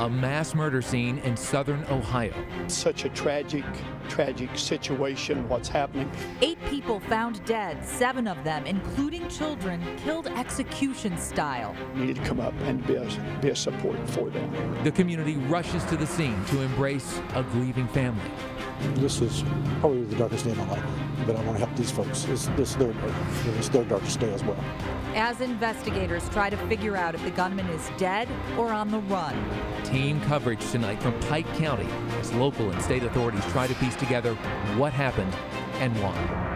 a mass murder scene in southern Ohio. Such a tragic situation, what's happening. 8 people found dead, 7 of them, including children, killed execution style. Needed to come up and be a support for them. The community rushes to the scene to embrace a grieving family. This is probably the darkest day of my life, but I want to help these folks. This is their day. It's their darkest day as well. As investigators try to figure out if the gunman is dead or on the run. Team coverage tonight from Pike County as local and state authorities try to piece together what happened and why.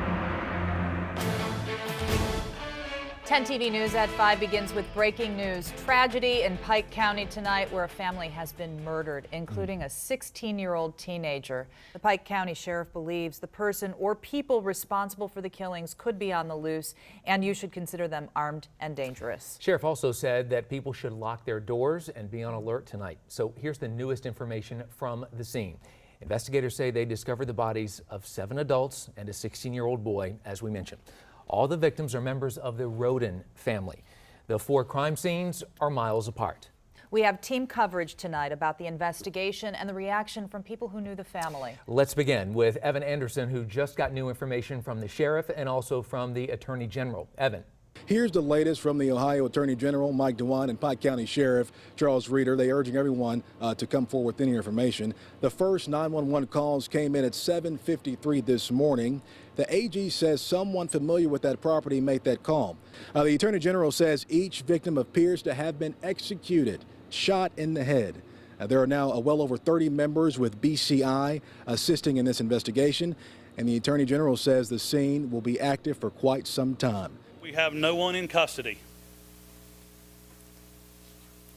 10 TV News at 5 begins with breaking news. Tragedy in Pike County tonight where a family has been murdered, including a 16-year-old teenager. The Pike County Sheriff believes the person or people responsible for the killings could be on the loose, and you should consider them armed and dangerous. Sheriff also said that people should lock their doors and be on alert tonight. So here's the newest information from the scene. Investigators say they discovered the bodies of 7 adults and a 16-year-old boy, as we mentioned. All the victims are members of the Roden family. The 4 crime scenes are miles apart. We have team coverage tonight about the investigation and the reaction from people who knew the family. Let's begin with Evan Anderson, who just got new information from the sheriff and also from the Attorney General. Evan. Here's the latest from the Ohio Attorney General Mike DeWine and Pike County Sheriff Charles Reeder. They urging everyone to come forward with any information. The first 911 calls came in at 7:53 this morning. The AG says someone familiar with that property made that call. The Attorney General says each victim appears to have been executed, shot in the head. There are now well over 30 members with BCI assisting in this investigation, and the Attorney General says the scene will be active for quite some time. We have no one in custody.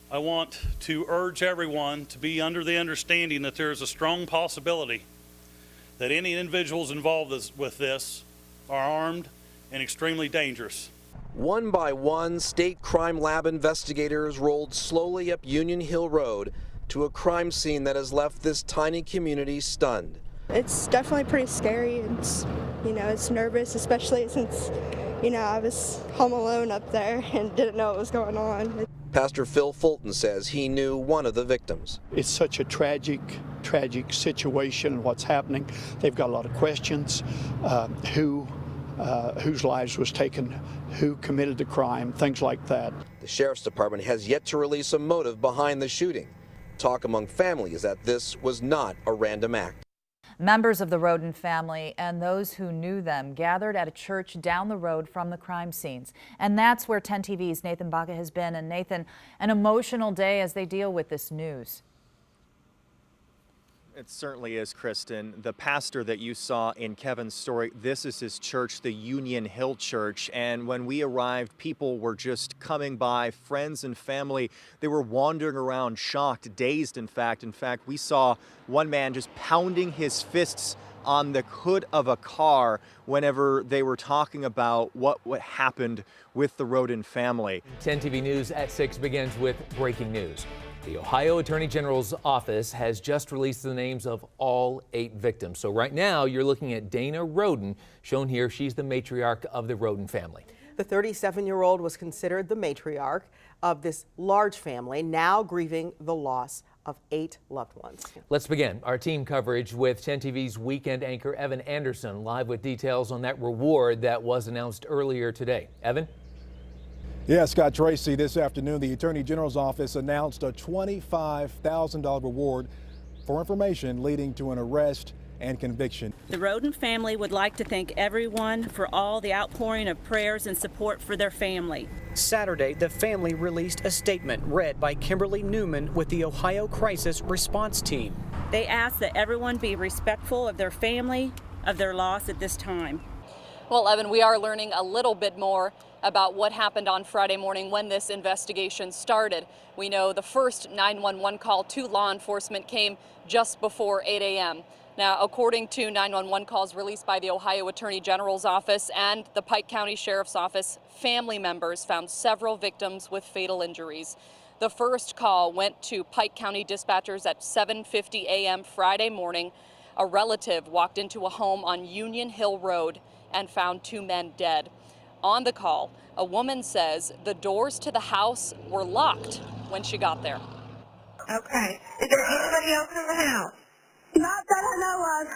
I want to urge everyone to be under the understanding that there is a strong possibility that any individuals involved with this are armed and extremely dangerous. One by one, state crime lab investigators rolled slowly up Union Hill Road to a crime scene that has left this tiny community stunned. It's definitely pretty scary. It's nervous, especially since I was home alone up there and didn't know what was going on. Pastor Phil Fulton says he knew one of the victims. It's such a tragic situation, what's happening. They've got a lot of questions. Whose lives was taken, who committed the crime, things like that. The Sheriff's Department has yet to release a motive behind the shooting. Talk among family is that this was not a random act. Members of the Roden family and those who knew them gathered at a church down the road from the crime scenes. And that's where 10 TV's Nathan Baca has been. And Nathan, an emotional day as they deal with this news. It certainly is, Kristen. The pastor that you saw in Kevin's story, this is his church, the Union Hill Church. And when we arrived, people were just coming by, friends and family. They were wandering around, shocked, dazed, in fact. In fact, we saw one man just pounding his fists on the hood of a car whenever they were talking about what happened with the Roden family. 10 TV News at 6 begins with breaking news. The Ohio Attorney General's office has just released the names of all 8 victims. So right now you're looking at Dana Roden, shown here. She's the matriarch of the Roden family. The 37-year-old was considered the matriarch of this large family, now grieving the loss of 8 loved ones. Let's begin our team coverage with 10 TV's weekend anchor Evan Anderson, live with details on that reward that was announced earlier today. Evan? Yeah, Scott Tracy, this afternoon, the Attorney General's office announced a $25,000 reward for information leading to an arrest and conviction. The Roden family would like to thank everyone for all the outpouring of prayers and support for their family. Saturday, the family released a statement read by Kimberly Newman with the Ohio Crisis Response Team. They ask that everyone be respectful of their family, of their loss at this time. Well, Evan, we are learning a little bit more about what happened on Friday morning when this investigation started. We know the first 911 call to law enforcement came just before 8 a.m. Now, according to 911 calls released by the Ohio Attorney General's office and the Pike County Sheriff's Office, family members found several victims with fatal injuries. The first call went to Pike County dispatchers at 7:50 a.m. Friday morning. A relative walked into a home on Union Hill Road and found 2 men dead. On the call, a woman says the doors to the house were locked when she got there. Okay. Is there anybody else in the house? Not that I know of.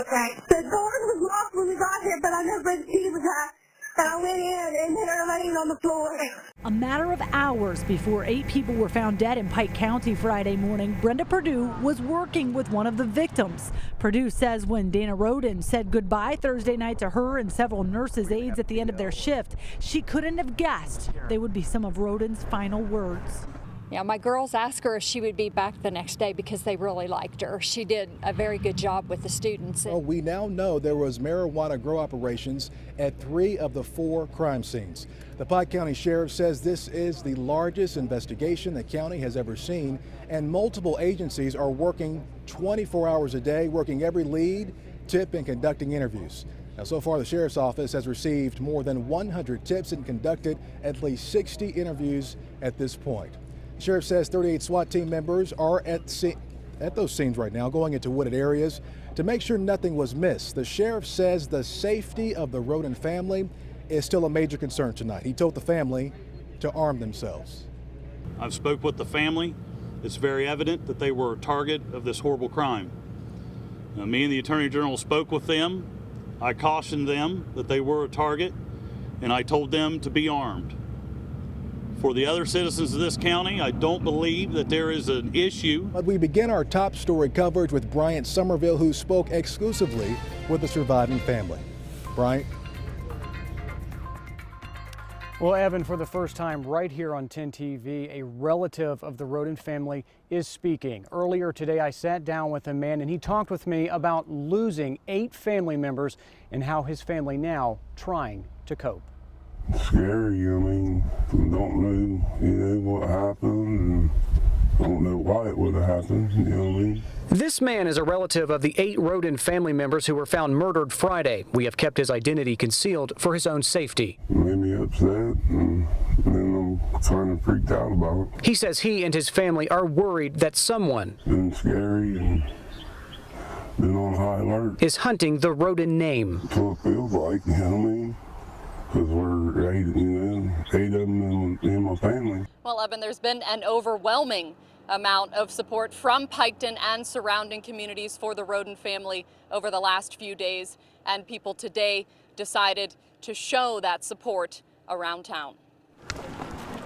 Okay. The door was locked when we got here, but I know where the key was at. And I went in and hit her laying on the floor. A matter of hours before 8 people were found dead in Pike County Friday morning, Brenda Perdue was working with one of the victims. Perdue says when Dana Roden said goodbye Thursday night to her and several nurses' aides at the end of their shift, she couldn't have guessed they would be some of Roden's final words. Yeah, my girls asked her if she would be back the next day because they really liked her. She did a very good job with the students. Well, we now know there was marijuana grow operations at 3 of the 4 crime scenes. The Pike County Sheriff says this is the largest investigation the county has ever seen, and multiple agencies are working 24 hours a day, working every lead, tip, and conducting interviews. Now, so far, the Sheriff's Office has received more than 100 tips and conducted at least 60 interviews at this point. The Sheriff says 38 SWAT team members are at those scenes right now, going into wooded areas to make sure nothing was missed. The Sheriff says the safety of the Roden family is still a major concern tonight. He told the family to arm themselves. I've spoke with the family. It's very evident that they were a target of this horrible crime. Me and the Attorney General spoke with them. I cautioned them that they were a target, and I told them to be armed. For the other citizens of this county, I don't believe that there is an issue. But we begin our top story coverage with Bryant Somerville, who spoke exclusively with the surviving family. Bryant. Well, Evan, for the first time right here on 10 TV, a relative of the Roden family is speaking. Earlier today, I sat down with a man and he talked with me about losing 8 family members and how his family now trying to cope. Scary, I mean, don't know, what happened, and I don't know why it would have happened, you know what I mean? This man is a relative of the 8 Roden family members who were found murdered Friday. We have kept his identity concealed for his own safety. It made me upset, and then I'm kind of freaked out about it. He says he and his family are worried that someone It's been scary and been on high alert. Is hunting the Roden name. That's what it feels like, you know what I mean? Because we're 8 of them in my family. Well, Evan, there's been an overwhelming amount of support from Piketon and surrounding communities for the Roden family over the last few days, and people today decided to show that support around town.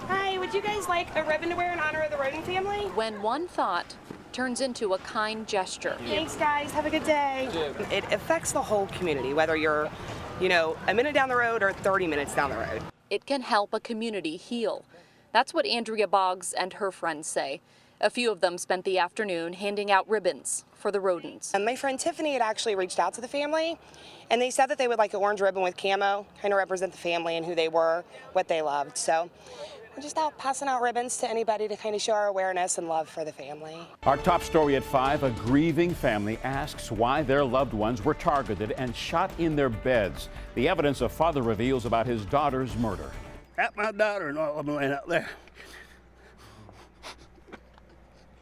Hi, would you guys like a ribbon to wear in honor of the Roden family? When one thought turns into a kind gesture. Thanks, guys. Have a good day. It affects the whole community, whether you're a minute down the road or 30 minutes down the road. It can help a community heal. That's what Andrea Boggs and her friends say. A few of them spent the afternoon handing out ribbons for the Rodens. And my friend Tiffany had actually reached out to the family, and they said that they would like an orange ribbon with camo, kind of represent the family and who they were, what they loved. So we're just out passing out ribbons to anybody to kind of show our awareness and love for the family. Our top story at 5, a grieving family asks why their loved ones were targeted and shot in their beds. The evidence a father reveals about his daughter's murder. Got my daughter and all of them went out there.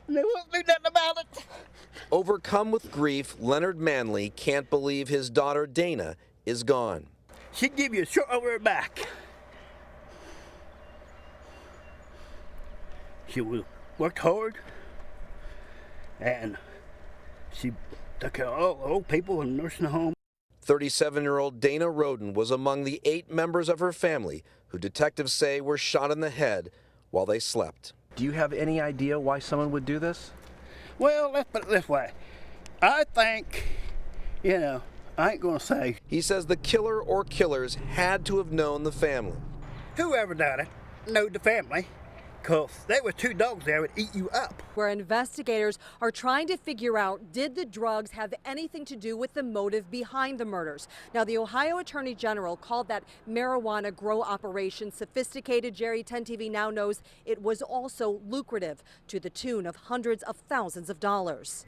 And they won't do nothing about it. Overcome with grief, Leonard Manley can't believe his daughter Dana is gone. She'd give you a short over her back. She worked hard, and she took care of all the old people in the nursing home. 37-year-old Dana Roden was among the 8 members of her family who detectives say were shot in the head while they slept. Do you have any idea why someone would do this? Well, let's put it this way. I think, I ain't gonna say. He says the killer or killers had to have known the family. Whoever done it knowed the family, because there were 2 dogs there that would eat you up. Where investigators are trying to figure out, did the drugs have anything to do with the motive behind the murders? Now, the Ohio Attorney General called that marijuana grow operation sophisticated. Jerry, 10 TV now knows it was also lucrative, to the tune of hundreds of thousands of dollars.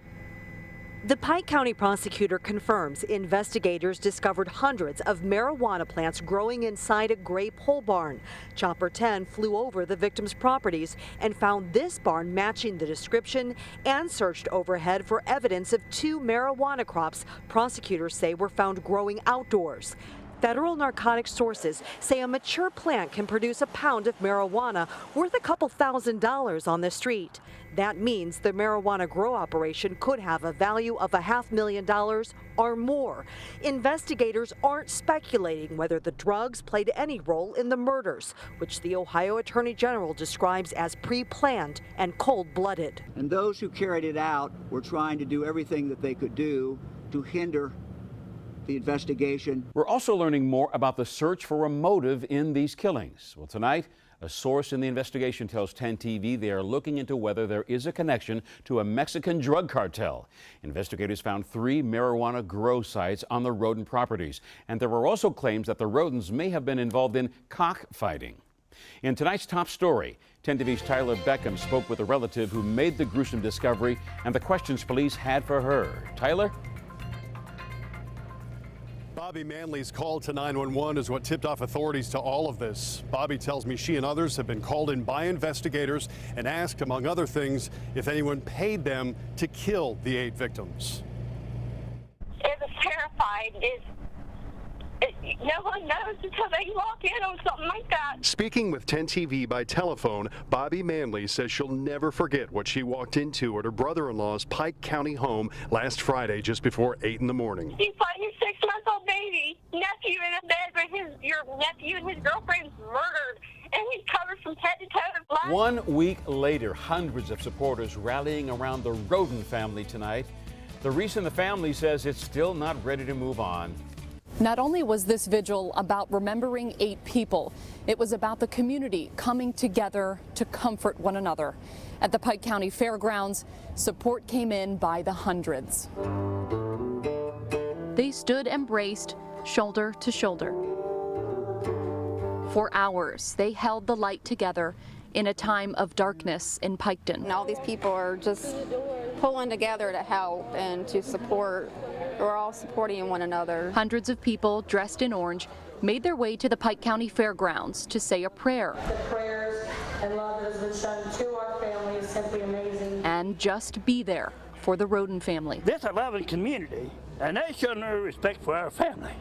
The Pike County prosecutor confirms investigators discovered hundreds of marijuana plants growing inside a gray pole barn. Chopper 10 flew over the victim's properties and found this barn matching the description and searched overhead for evidence of 2 marijuana crops prosecutors say were found growing outdoors. federal narcotics sources say a mature plant can produce a pound of marijuana worth a couple $1,000s on the street. That means the marijuana grow operation could have a value of $500,000 or more. Investigators aren't speculating whether the drugs played any role in the murders, which the Ohio Attorney General describes as pre-planned and cold-blooded. And those who carried it out were trying to do everything that they could do to hinder the investigation. We're also learning more about the search for a motive in these killings. Well, tonight, a source in the investigation tells 10 TV they are looking into whether there is a connection to a Mexican drug cartel. Investigators found 3 marijuana grow sites on the Roden properties, and there were also claims that the Rodens may have been involved in cockfighting. In tonight's top story, 10 TV's Tyler Beckham spoke with a relative who made the gruesome discovery and the questions police had for her. Tyler? Bobby Manley's call to 911 is what tipped off authorities to all of this. Bobby tells me she and others have been called in by investigators and asked, among other things, if anyone paid them to kill the 8 victims. It was terrified. No one knows until they walk in on something like that. Speaking with 10 TV by telephone, Bobby Manley says she'll never forget what she walked into at her brother-in-law's Pike County home last Friday just before 8 in the morning. You find your 6-month-old baby nephew in a bed with your nephew and his girlfriend's murdered, and he's covered from head to toe in blood. 1 week later, hundreds of supporters rallying around the Roden family tonight. The reason the family says it's still not ready to move on. Not only was this vigil about remembering 8 people, it was about the community coming together to comfort one another. At the Pike County Fairgrounds, support came in by the hundreds. They stood embraced, shoulder to shoulder. For hours, they held the light together in a time of darkness in Piketon. And all these people are just pulling together to help and to support. We're all supporting one another. Hundreds of people dressed in orange made their way to the Pike County Fairgrounds to say a prayer. The prayers and love that has been shown to our family is simply amazing. And just be there for the Roden family. This is a loving community, and they show no respect for our family.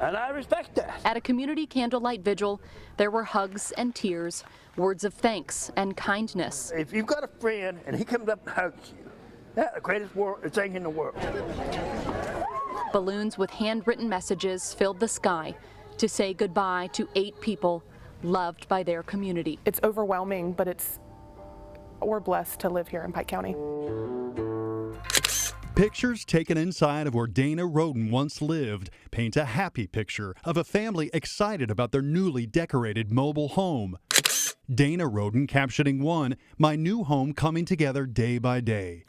And I respect that. At a community candlelight vigil, there were hugs and tears, words of thanks and kindness. If you've got a friend and he comes up and hugs you, that's the greatest thing in the world. Balloons with handwritten messages filled the sky to say goodbye to 8 people loved by their community. It's overwhelming, but we're blessed to live here in Pike County. Pictures taken inside of where Dana Roden once lived paint a happy picture of a family excited about their newly decorated mobile home. Dana Roden captioning one, "My new home coming together day by day."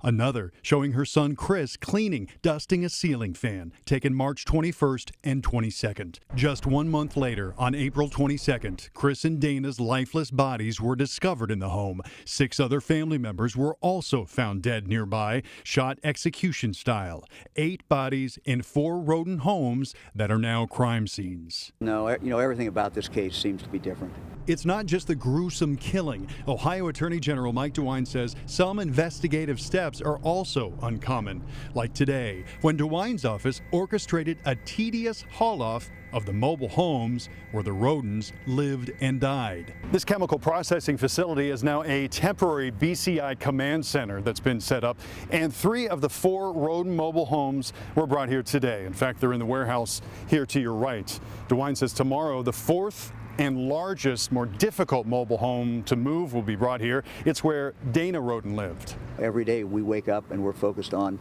Another showing her son Chris cleaning, dusting a ceiling fan, taken March 21st and 22nd. Just 1 month later, on April 22nd, Chris and Dana's lifeless bodies were discovered in the home. 6 other family members were also found dead nearby, shot execution style. 8 bodies in 4 Roden homes that are now crime scenes. No, everything about this case seems to be different. It's not just the gruesome killing. Ohio Attorney General Mike DeWine says some investigative steps are also uncommon. Like today, when DeWine's office orchestrated a tedious haul-off of the mobile homes where the Rodens lived and died. This chemical processing facility is now a temporary BCI command center that's been set up, and 3 of the 4 Roden mobile homes were brought here today. In fact, they're in the warehouse here to your right. DeWine says tomorrow the 4th and largest, more difficult mobile home to move will be brought here. It's where Dana Roden lived. Every day we wake up and we're focused on,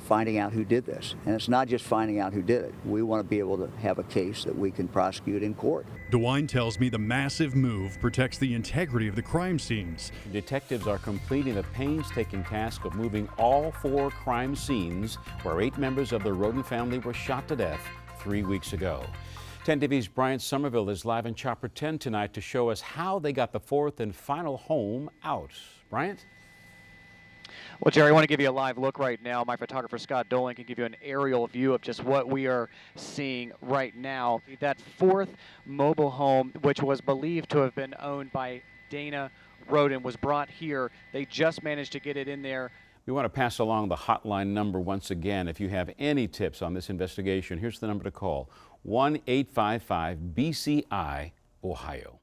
finding out who did this. And it's not just finding out who did it. We want to be able to have a case that we can prosecute in court. DeWine tells me the massive move protects the integrity of the crime scenes. Detectives are completing the painstaking task of moving all 4 crime scenes where 8 members of the Roden family were shot to death 3 weeks ago. 10 TV's Bryant Somerville is live in Chopper 10 tonight to show us how they got the 4th and final home out. Bryant? Well, Jerry, I want to give you a live look right now. My photographer, Scott Dolan, can give you an aerial view of just what we are seeing right now. That 4th mobile home, which was believed to have been owned by Dana Roden, was brought here. They just managed to get it in there. We want to pass along the hotline number once again. If you have any tips on this investigation, here's the number to call. 1-855-BCI, Ohio.